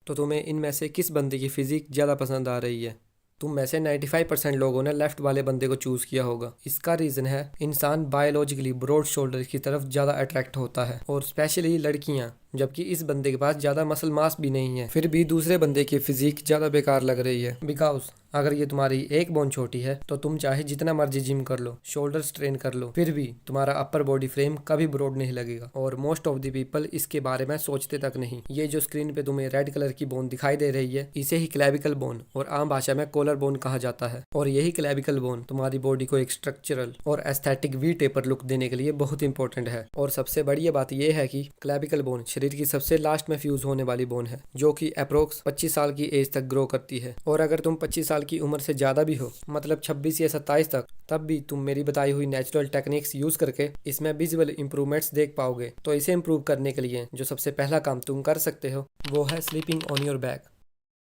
तो तुम्हें इनमें से किस बंदे की फिजिक ज़्यादा पसंद आ रही है? तुम में से 95% लोगों ने लेफ्ट वाले बंदे को चूज़ किया होगा। इसका रीज़न है इंसान बायोलॉजिकली ब्रॉड शोल्डर की तरफ ज़्यादा अट्रैक्ट होता है, और स्पेशली लड़कियाँ। जबकि इस बंदे के पास ज़्यादा मसल मास भी नहीं है, फिर भी दूसरे बंदे की फिजिक ज़्यादा बेकार लग रही है। बिकॉज अगर ये तुम्हारी एक बोन छोटी है तो तुम चाहे जितना मर्जी जिम कर लो, शोल्डर स्ट्रेन कर लो, फिर भी तुम्हारा अपर बॉडी फ्रेम कभी ब्रॉड नहीं लगेगा। और मोस्ट ऑफ द पीपल इसके बारे में सोचते तक नहीं। ये जो स्क्रीन पे तुम्हें रेड कलर की बोन दिखाई दे रही है, इसे ही क्लेविकल बोन और आम भाषा में कॉलर बोन कहा जाता है। और यही क्लेविकल बोन तुम्हारी बॉडी को एक स्ट्रक्चरल और एस्थेटिक वी टेपर लुक देने के लिए बहुत इंपॉर्टेंट है। और सबसे बढ़िया बात यह है कि क्लेविकल बोन शरीर की सबसे लास्ट में फ्यूज होने वाली बोन है, जो कि अप्रोक्स 25 साल की एज तक ग्रो करती है। और अगर तुम 25 साल की उम्र से ज्यादा भी हो, मतलब 26 या 27 तक, तब भी तुम मेरी बताई हुई नेचुरल टेक्निक्स यूज करके इसमें विजिबल इंप्रूवमेंट्स देख पाओगे। तो इसे इंप्रूव करने के लिए जो सबसे पहला काम तुम कर सकते हो वो है स्लीपिंग ऑन योर बैक।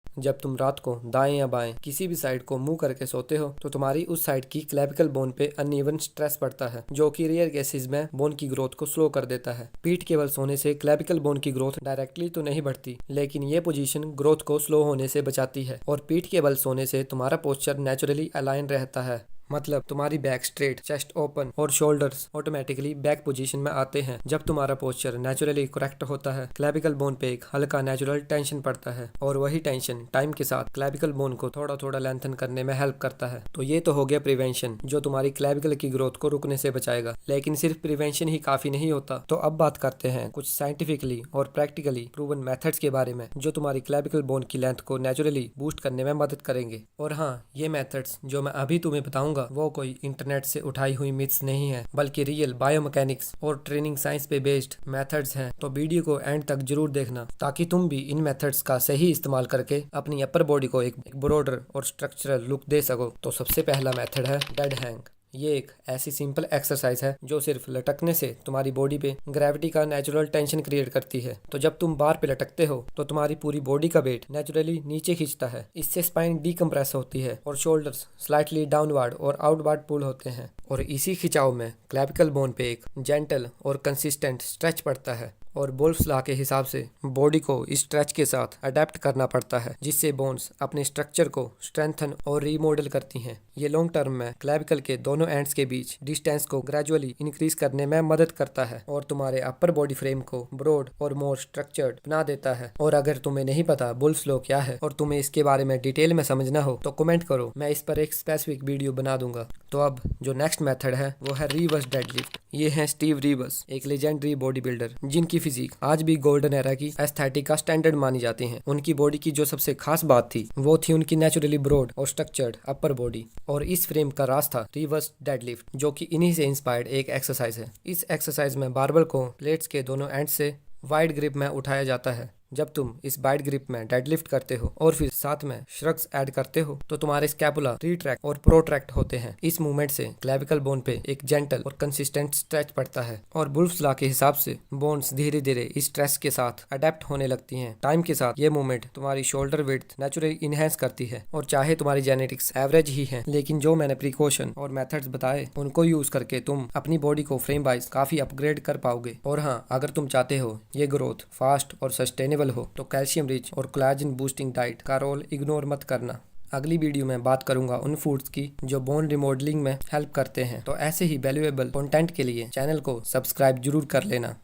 जब तुम रात को दाएं या बाएं किसी भी साइड को मुंह करके सोते हो तो तुम्हारी उस साइड की क्लेविकल बोन पे अनइवन स्ट्रेस पड़ता है, जो कि रेयर केसेस में बोन की ग्रोथ को स्लो कर देता है। पीठ केवल सोने से क्लेविकल बोन की ग्रोथ डायरेक्टली तो नहीं बढ़ती, लेकिन ये पोजीशन ग्रोथ को स्लो होने से बचाती है। और पीठ केवल सोने से तुम्हारा पोस्चर नेचुरली अलाइन रहता है, मतलब तुम्हारी बैक स्ट्रेट, चेस्ट ओपन और शोल्डर्स ऑटोमेटिकली बैक पोजीशन में आते हैं। जब तुम्हारा पोस्चर नेचुरली करेक्ट होता है, क्लेविकल बोन पे एक हल्का नेचुरल टेंशन पड़ता है, और वही टेंशन टाइम के साथ क्लेविकल बोन को थोड़ा थोड़ा लेंथन करने में हेल्प करता है। तो ये तो हो गया प्रिवेंशन, जो तुम्हारी क्लेविकल की ग्रोथ को रुकने से बचाएगा। लेकिन सिर्फ प्रिवेंशन ही काफी नहीं होता। तो अब बात करते हैं कुछ साइंटिफिकली और प्रैक्टिकली प्रूवन मेथड्स के बारे में, जो तुम्हारी क्लेविकल बोन की लेंथ को नेचुरली बूस्ट करने में मदद करेंगे। और हाँ, ये मेथड्स जो मैं अभी तुम्हें बताऊंगा वो कोई इंटरनेट से उठाई हुई मिथ्स नहीं है, बल्कि रियल बायोमैकेनिक्स और ट्रेनिंग साइंस पे बेस्ड मेथड्स हैं। तो वीडियो को एंड तक जरूर देखना, ताकि तुम भी इन मेथड्स का सही इस्तेमाल करके अपनी अपर बॉडी को एक ब्रॉडर और स्ट्रक्चरल लुक दे सको। तो सबसे पहला मेथड है डेड हैंग। ये एक ऐसी सिंपल एक्सरसाइज है जो सिर्फ लटकने से तुम्हारी बॉडी पे ग्रेविटी का नेचुरल टेंशन क्रिएट करती है। तो जब तुम बार पे लटकते हो तो तुम्हारी पूरी बॉडी का वेट नेचुरली नीचे खींचता है। इससे स्पाइन डीकम्प्रेस होती है और शोल्डर्स स्लाइटली डाउनवर्ड और आउटवर्ड पुल होते हैं। और इसी खिंचाव में क्लेविकल बोन पे एक जेंटल और कंसिस्टेंट स्ट्रेच पड़ता है, और बोल्स लॉ के हिसाब से बॉडी को इस स्ट्रेच के साथ अडेप्ट करना पड़ता है, जिससे बोन्स अपने स्ट्रक्चर को स्ट्रेंथन और रीमॉडल करती हैं। ये लॉन्ग टर्म में क्लेविकल के दोनों एंड्स के बीच डिस्टेंस को ग्रेजुअली इंक्रीज करने में मदद करता है, और तुम्हारे अपर बॉडी फ्रेम को ब्रॉड और मोर स्ट्रक्चर्ड बना देता है। और अगर तुम्हें नहीं पता बुल्स लॉ क्या है और तुम्हें इसके बारे में डिटेल में समझना हो तो कमेंट करो, मैं इस पर एक स्पेसिफिक वीडियो बना दूंगा। तो अब जो नेक्स्ट मेथड है वो है रिवर्स डेडलिफ्ट। ये है स्टीव रिवर्स, एक लेजेंडरी बॉडी बिल्डर जिनकी फिजिक आज भी गोल्डन एरा की एस्थेटिक का स्टैंडर्ड मानी जाती है। उनकी बॉडी की जो सबसे खास बात थी वो थी उनकी नेचुरली ब्रॉड और स्ट्रक्चर्ड अपर बॉडी, और इस फ्रेम का राज था रिवर्स डेडलिफ्ट, जो कि इन्हीं से इंस्पायर्ड एक एक्सरसाइज है। इस एक्सरसाइज में बारबल को प्लेट्स के दोनों एंड से वाइड ग्रिप में उठाया जाता है। जब तुम इस वाइड ग्रिप में डेडलिफ्ट करते हो और फिर साथ में श्रग्स ऐड करते हो तो तुम्हारे स्कैपुला रिट्रैक्ट और प्रोट्रैक्ट होते हैं। इस मूवमेंट से क्लेविकल बोन पे एक जेंटल और कंसिस्टेंट स्ट्रेच पड़ता है, और बुल्स लॉ के हिसाब से बोन्स धीरे धीरे इस स्ट्रेस के साथ अडेप्ट होने लगती हैं। टाइम के साथ ये मूवमेंट तुम्हारी शोल्डर विड्थ नेचुरली इनहेंस करती है। और चाहे तुम्हारी जेनेटिक्स एवरेज ही है, लेकिन जो मैंने प्रिकॉशन और मेथड्स बताए उनको यूज करके तुम अपनी बॉडी को फ्रेम वाइज काफी अपग्रेड कर पाओगे। और हाँ, अगर तुम चाहते हो ये ग्रोथ फास्ट और सस्टेनेबल हो तो कैल्शियम रिच और कोलेजन बूस्टिंग डाइट का रोल इग्नोर मत करना। अगली वीडियो में बात करूंगा उन फूड्स की जो बोन रिमॉडलिंग में हेल्प करते हैं। तो ऐसे ही वैल्यूएबल कंटेंट के लिए चैनल को सब्सक्राइब जरूर कर लेना।